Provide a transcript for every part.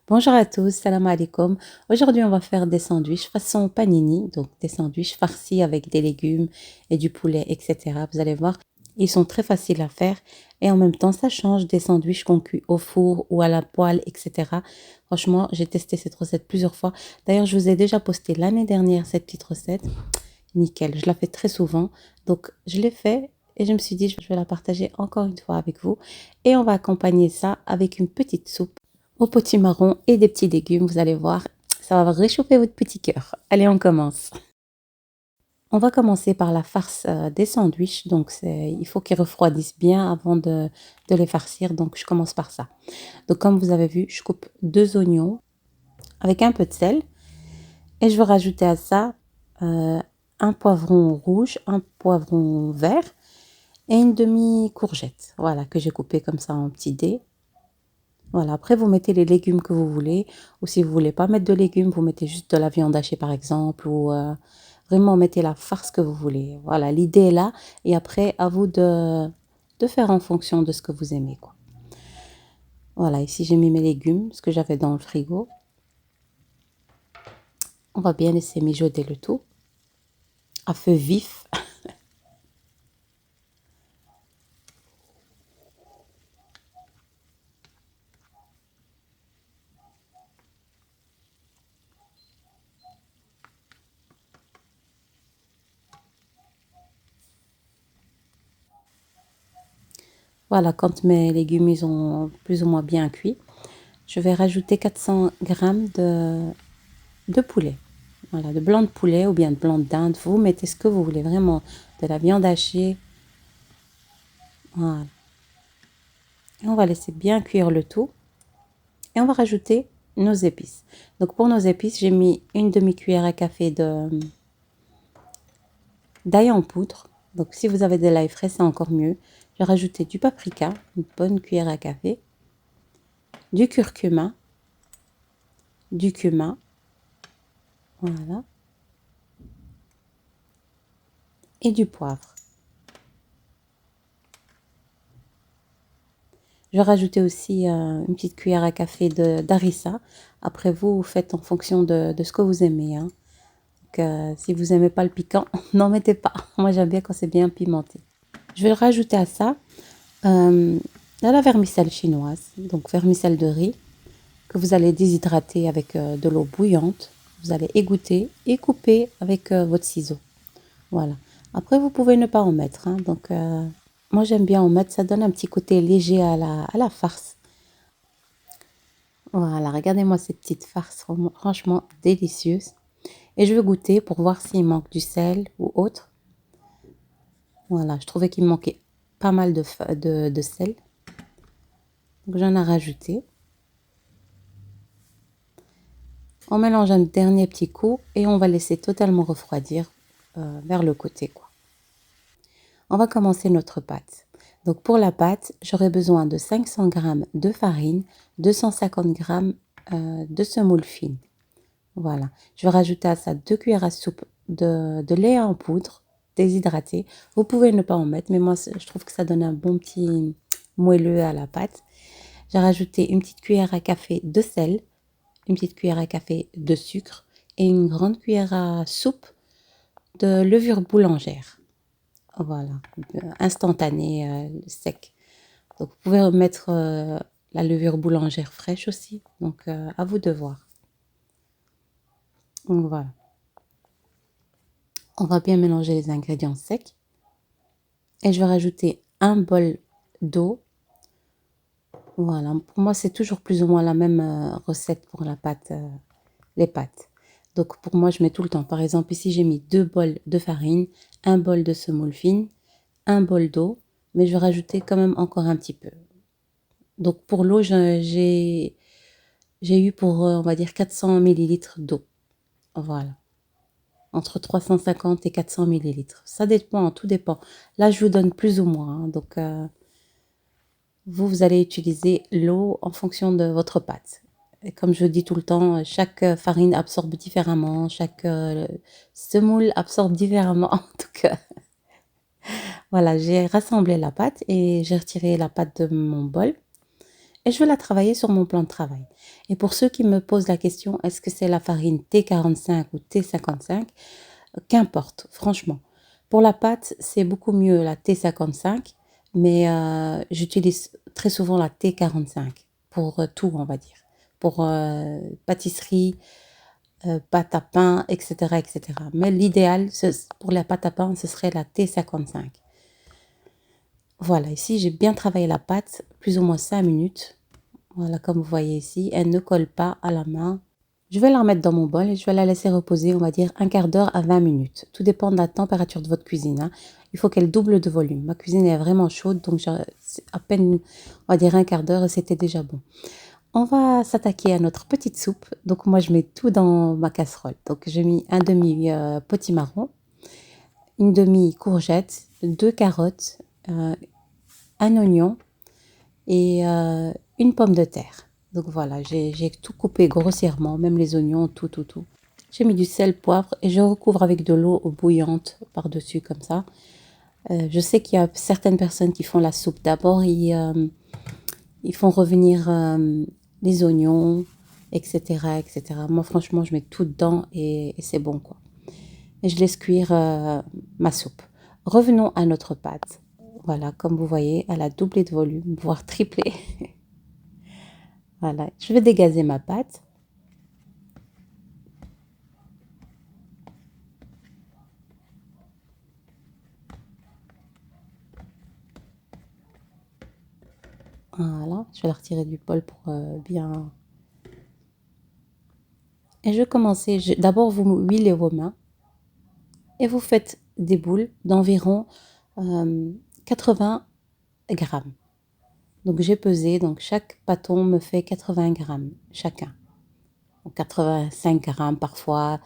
Bonjour à tous, salam alaikum. Aujourd'hui, on va faire des sandwichs façon panini, donc des sandwichs farcis avec des légumes et du poulet, etc. Vous allez voir, ils sont très faciles à faire et en même temps, ça change des sandwichs qu'on cuit au four ou à la poêle, etc. Franchement, j'ai testé cette recette plusieurs fois. D'ailleurs, je vous ai déjà posté l'année dernière cette petite recette. Nickel, je la fais très souvent. Donc, je l'ai fait et je me suis dit, je vais la partager encore une fois avec vous. Et on va accompagner ça avec une petite soupe au potimarron et des petits légumes. Vous allez voir, ça va réchauffer votre petit cœur. Allez, on commence. On va commencer par la farce des sandwichs. Donc, il faut qu'ils refroidissent bien avant de les farcir. Donc, je commence par ça. Donc, comme vous avez vu, je coupe 2 oignons avec un peu de sel. Et je vais rajouter à ça un poivron rouge, un poivron vert et une demi-courgette. Voilà, que j'ai coupé comme ça en petits dés. Voilà, après vous mettez les légumes que vous voulez, ou si vous voulez pas mettre de légumes, vous mettez juste de la viande hachée par exemple, ou vraiment mettez la farce que vous voulez. Voilà, l'idée est là, et après à vous de faire en fonction de ce que vous aimez, quoi. Voilà, ici j'ai mis mes légumes, ce que j'avais dans le frigo. On va bien laisser mijoter le tout à feu vif. Voilà, quand mes légumes ils ont plus ou moins bien cuit, je vais rajouter 400 grammes de poulet. Voilà, de blanc de poulet ou bien de blanc de dinde. Vous mettez ce que vous voulez, vraiment. De la viande hachée. Voilà. Et on va laisser bien cuire le tout. Et on va rajouter nos épices. Donc pour nos épices, j'ai mis une demi-cuillère à café d'ail en poudre. Donc si vous avez de l'ail frais, c'est encore mieux. J'ai rajouté du paprika, une bonne cuillère à café. Du curcuma. Du cumin. Voilà. Et du poivre. Je vais rajouter aussi une petite cuillère à café d'harissa. Après, vous faites en fonction de ce que vous aimez, hein. Donc, si vous n'aimez pas le piquant, n'en mettez pas. Moi, j'aime bien quand c'est bien pimenté. Je vais rajouter à ça de la vermicelle chinoise, donc vermicelle de riz, que vous allez déshydrater avec de l'eau bouillante. Vous allez égoutter et couper avec votre ciseau. Voilà. Après, vous pouvez ne pas en mettre, hein. Donc, moi, j'aime bien en mettre. Ça donne un petit côté léger à la farce. Voilà, regardez-moi ces petites farces, franchement délicieuses. Et je vais goûter pour voir s'il manque du sel ou autre. Voilà, je trouvais qu'il me manquait pas mal de sel. Donc j'en ai rajouté. On mélange un dernier petit coup et on va laisser totalement refroidir vers le côté, quoi. On va commencer notre pâte. Donc pour la pâte, j'aurai besoin de 500 g de farine, 250 g de semoule fine. Voilà, je vais rajouter à ça 2 cuillères à soupe de lait en poudre déshydraté. Vous pouvez ne pas en mettre, mais moi, je trouve que ça donne un bon petit moelleux à la pâte. J'ai rajouté une petite cuillère à café de sel, une petite cuillère à café de sucre et une grande cuillère à soupe de levure boulangère. Voilà, instantanée, sec. Donc, vous pouvez mettre la levure boulangère fraîche aussi. Donc, à vous de voir. Donc, voilà. On va bien mélanger les ingrédients secs. Et je vais rajouter un bol d'eau. Voilà, pour moi, c'est toujours plus ou moins la même recette pour la pâte, les pâtes. Donc, pour moi, je mets tout le temps. Par exemple, ici, j'ai mis 2 bols de farine, un bol de semoule fine, un bol d'eau. Mais je vais rajouter quand même encore un petit peu. Donc, pour l'eau, j'ai eu pour, on va dire, 400 millilitres d'eau. Voilà. Entre 350 et 400 millilitres. Ça dépend, tout dépend. Là, je vous donne plus ou moins, hein. Donc, vous allez utiliser l'eau en fonction de votre pâte. Et comme je dis tout le temps, chaque farine absorbe différemment, chaque semoule absorbe différemment. Donc, voilà, j'ai rassemblé la pâte et j'ai retiré la pâte de mon bol. et je vais la travailler sur mon plan de travail. Et pour ceux qui me posent la question, est-ce que c'est la farine T45 ou T55? Qu'importe, franchement. Pour la pâte, c'est beaucoup mieux la T55, mais j'utilise très souvent la T45 pour tout, on va dire. Pour pâtisserie, pâte à pain, etc., etc. Mais l'idéal, pour la pâte à pain, ce serait la T55. Voilà, ici, j'ai bien travaillé la pâte, plus ou moins 5 minutes. Voilà, comme vous voyez ici, elle ne colle pas à la main. Je vais la remettre dans mon bol et je vais la laisser reposer, on va dire, un quart d'heure à 20 minutes. Tout dépend de la température de votre cuisine, hein. Il faut qu'elle double de volume. Ma cuisine est vraiment chaude, donc c'est à peine, on va dire, un quart d'heure et c'était déjà bon. On va s'attaquer à notre petite soupe. Donc moi, je mets tout dans ma casserole. Donc j'ai mis un demi potimarron, une demi courgette, 2 carottes, un oignon et une pomme de terre. Donc voilà, j'ai tout coupé grossièrement, même les oignons, tout, tout, tout. J'ai mis du sel, poivre et je recouvre avec de l'eau bouillante par-dessus comme ça. Je sais qu'il y a certaines personnes qui font la soupe. D'abord, ils font revenir les oignons, etc., etc. Moi, franchement, je mets tout dedans et c'est bon, quoi. Et je laisse cuire ma soupe. Revenons à notre pâte. Voilà, comme vous voyez, elle a doublé de volume, voire triplé. Voilà, je vais dégazer ma pâte. Voilà, je vais la retirer du bol pour bien. Et je vais commencer. D'abord, vous huilez vos mains et vous faites des boules d'environ 80 grammes. Donc j'ai pesé, donc chaque pâton me fait 80 grammes chacun. Donc 85 grammes parfois,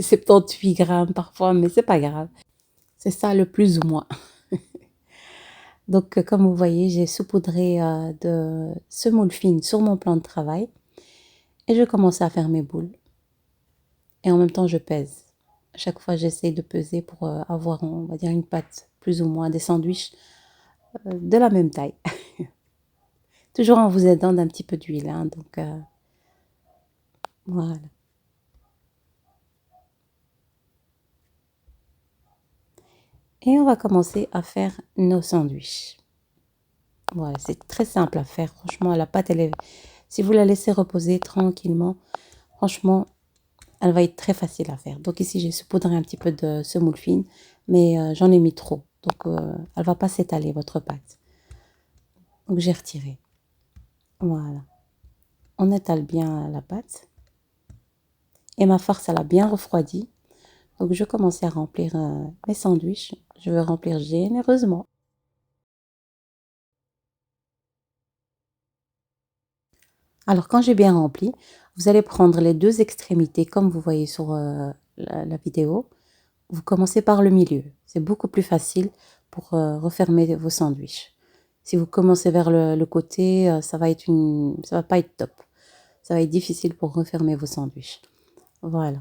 78 grammes parfois, mais c'est pas grave. C'est ça le plus ou moins. Donc comme vous voyez, j'ai saupoudré de semoule fine sur mon plan de travail et je commence à faire mes boules. Et en même temps, je pèse. À chaque fois, j'essaie de peser pour avoir, on va dire, une pâte plus ou moins des sandwichs de la même taille. Toujours en vous aidant d'un petit peu d'huile, hein, donc voilà. Et on va commencer à faire nos sandwichs. Voilà, c'est très simple à faire. Franchement, la pâte, elle est... si vous la laissez reposer tranquillement, franchement, elle va être très facile à faire. Donc ici, j'ai saupoudré un petit peu de semoule fine, mais j'en ai mis trop. Donc, elle va pas s'étaler, votre pâte. Donc, j'ai retiré. Voilà. On étale bien la pâte. Et ma farce, elle a bien refroidi. Donc, je commence à remplir mes sandwichs. Je vais remplir généreusement. Alors, quand j'ai bien rempli, vous allez prendre les deux extrémités, comme vous voyez sur la vidéo. Vous commencez par le milieu. C'est beaucoup plus facile pour refermer vos sandwichs. Si vous commencez vers le côté, ça va pas être top. Ça va être difficile pour refermer vos sandwichs. Voilà.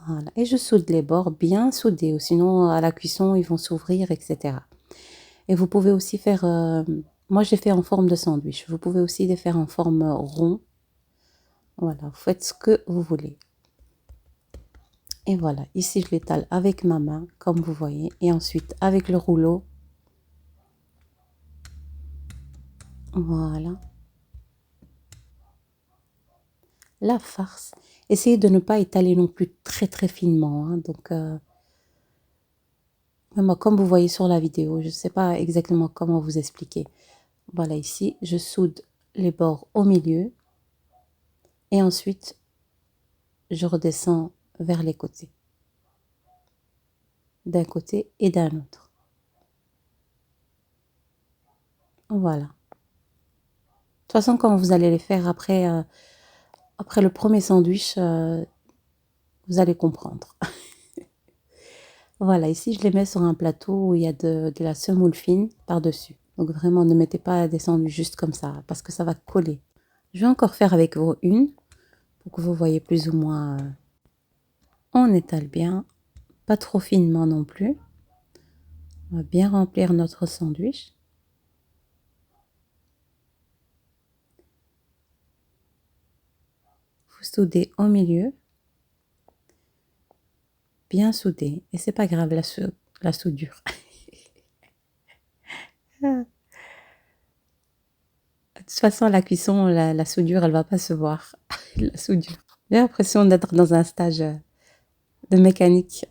Voilà. Et je soude les bords bien soudés, ou sinon à la cuisson ils vont s'ouvrir, etc. Et vous pouvez aussi faire, moi j'ai fait en forme de sandwich. Vous pouvez aussi les faire en forme rond. Voilà, vous faites ce que vous voulez. Et voilà, ici je l'étale avec ma main, comme vous voyez, et ensuite avec le rouleau. Voilà. La farce. Essayez de ne pas étaler non plus très très finement, hein. Donc, vraiment, comme vous voyez sur la vidéo, je ne sais pas exactement comment vous expliquer. Voilà, ici, je soude les bords au milieu et ensuite, je redescends vers les côtés, d'un côté et d'un autre. Voilà. De toute façon, quand vous allez les faire après le premier sandwich, vous allez comprendre. Voilà, ici, je les mets sur un plateau où il y a de la semoule fine par-dessus. Donc vraiment, ne mettez pas des sandwichs juste comme ça, parce que ça va coller. Je vais encore faire avec vos une, pour que vous voyez plus ou moins. On étale bien, pas trop finement non plus. On va bien remplir notre sandwich. vous soudez au milieu, bien soudé. Et c'est pas grave la soudure. De toute façon, la cuisson, la soudure, elle va pas se voir. La soudure. J'ai l'impression d'être dans un stage de mécanique.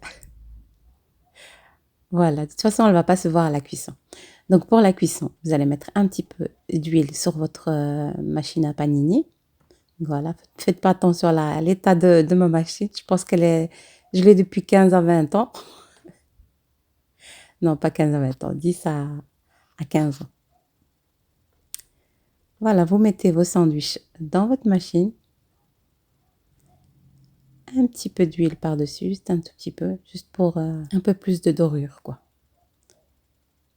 Voilà, de toute façon, elle va pas se voir à la cuisson. Donc pour la cuisson, vous allez mettre un petit peu d'huile sur votre machine à panini. Voilà, faites pas attention à l'état de ma machine. Je pense je l'ai depuis 15 à 20 ans. Non, pas 15 à 20 ans, 10 à 15 ans. Voilà, vous mettez vos sandwichs dans votre machine. Un petit peu d'huile par-dessus, juste un tout petit peu, juste pour un peu plus de dorure, quoi.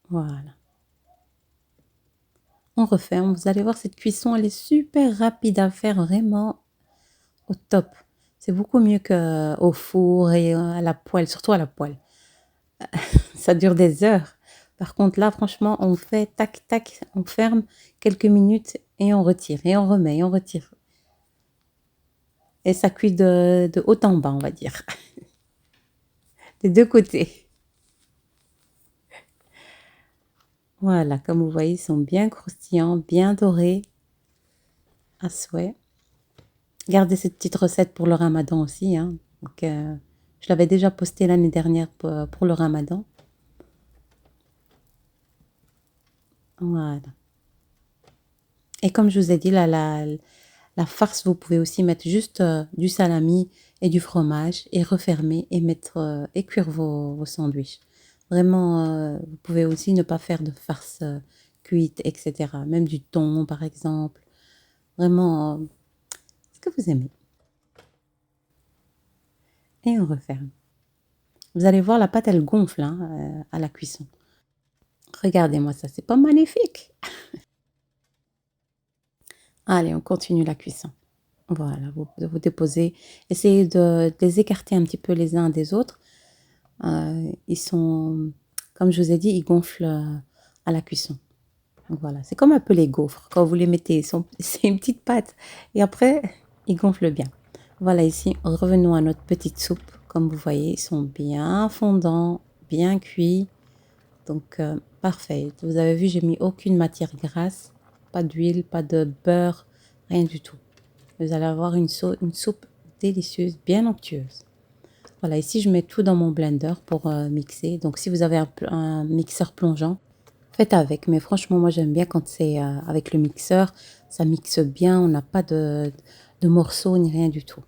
Voilà. On referme. Vous allez voir, cette cuisson, elle est super rapide à faire, vraiment au top. C'est beaucoup mieux qu'au four et à la poêle, surtout à la poêle. Ça dure des heures. Par contre, là, franchement, on fait tac, tac, on ferme quelques minutes et on retire, et on remet, et on retire. Et ça cuit de haut en bas, on va dire. Des deux côtés. Voilà, comme vous voyez, ils sont bien croustillants, bien dorés, à souhait. Gardez cette petite recette pour le ramadan aussi, hein. Donc, je l'avais déjà postée l'année dernière pour le ramadan. Voilà. Et comme je vous ai dit, la farce, vous pouvez aussi mettre juste du salami et du fromage et refermer et mettre et cuire vos sandwichs. Vraiment, vous pouvez aussi ne pas faire de farce cuite, etc. Même du thon, par exemple. Vraiment, ce que vous aimez. Et on referme. Vous allez voir, la pâte, elle gonfle hein, à la cuisson. Regardez-moi ça, c'est pas magnifique? Allez, on continue la cuisson. Voilà, vous déposez. Essayez de les écarter un petit peu les uns des autres. Ils sont, comme je vous ai dit, ils gonflent à la cuisson. Donc voilà, c'est comme un peu les gaufres. Quand vous les mettez, c'est une petite pâte. Et après, ils gonflent bien. Voilà, ici, revenons à notre petite soupe. Comme vous voyez, ils sont bien fondants, bien cuits. Donc, parfait. Vous avez vu, j'ai mis aucune matière grasse. Pas d'huile, pas de beurre, rien du tout. Vous allez avoir une soupe délicieuse, bien onctueuse. Voilà, ici, je mets tout dans mon blender pour mixer. Donc, si vous avez un mixeur plongeant, faites avec. Mais franchement, moi, j'aime bien quand c'est avec le mixeur. Ça mixe bien, on n'a pas de morceaux ni rien du tout.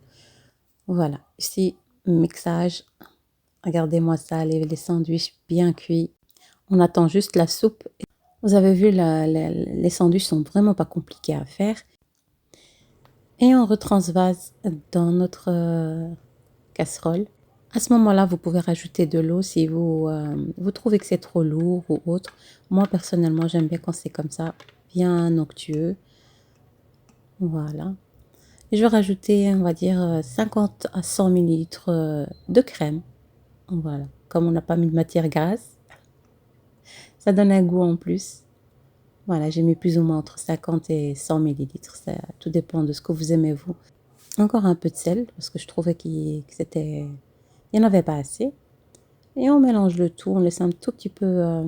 Voilà, ici, mixage. Regardez-moi ça, les sandwichs bien cuits. On attend juste la soupe. Vous avez vu, les sandwichs sont vraiment pas compliqués à faire. Et on retransvase dans notre casserole. À ce moment-là, vous pouvez rajouter de l'eau si vous trouvez que c'est trop lourd ou autre. Moi, personnellement, j'aime bien quand c'est comme ça, bien onctueux. Voilà. Et je vais rajouter, on va dire, 50 à 100 ml de crème. Voilà. Comme on n'a pas mis de matière grasse, ça donne un goût en plus. Voilà, j'ai mis plus ou moins entre 50 et 100 millilitres. Ça, tout dépend de ce que vous aimez, vous. Encore un peu de sel, parce que je trouvais qu'il n'y en avait pas assez. Et on mélange le tout, on laisse un tout petit peu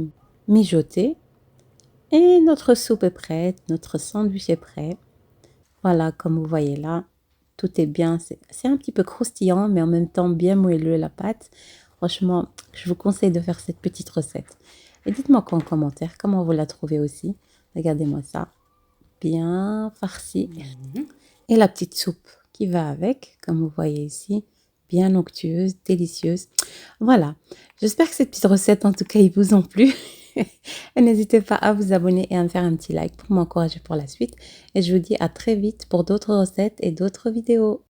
mijoter. Et notre soupe est prête, notre sandwich est prêt. Voilà, comme vous voyez là, tout est bien. C'est un petit peu croustillant, mais en même temps bien moelleux la pâte. Franchement, je vous conseille de faire cette petite recette. Et dites-moi en commentaire comment vous la trouvez aussi. Regardez-moi ça, bien farci. Et la petite soupe qui va avec, comme vous voyez ici, bien onctueuse, délicieuse. Voilà, j'espère que cette petite recette, en tout cas, ils vous ont plu. Et n'hésitez pas à vous abonner et à me faire un petit like pour m'encourager pour la suite. Et je vous dis à très vite pour d'autres recettes et d'autres vidéos.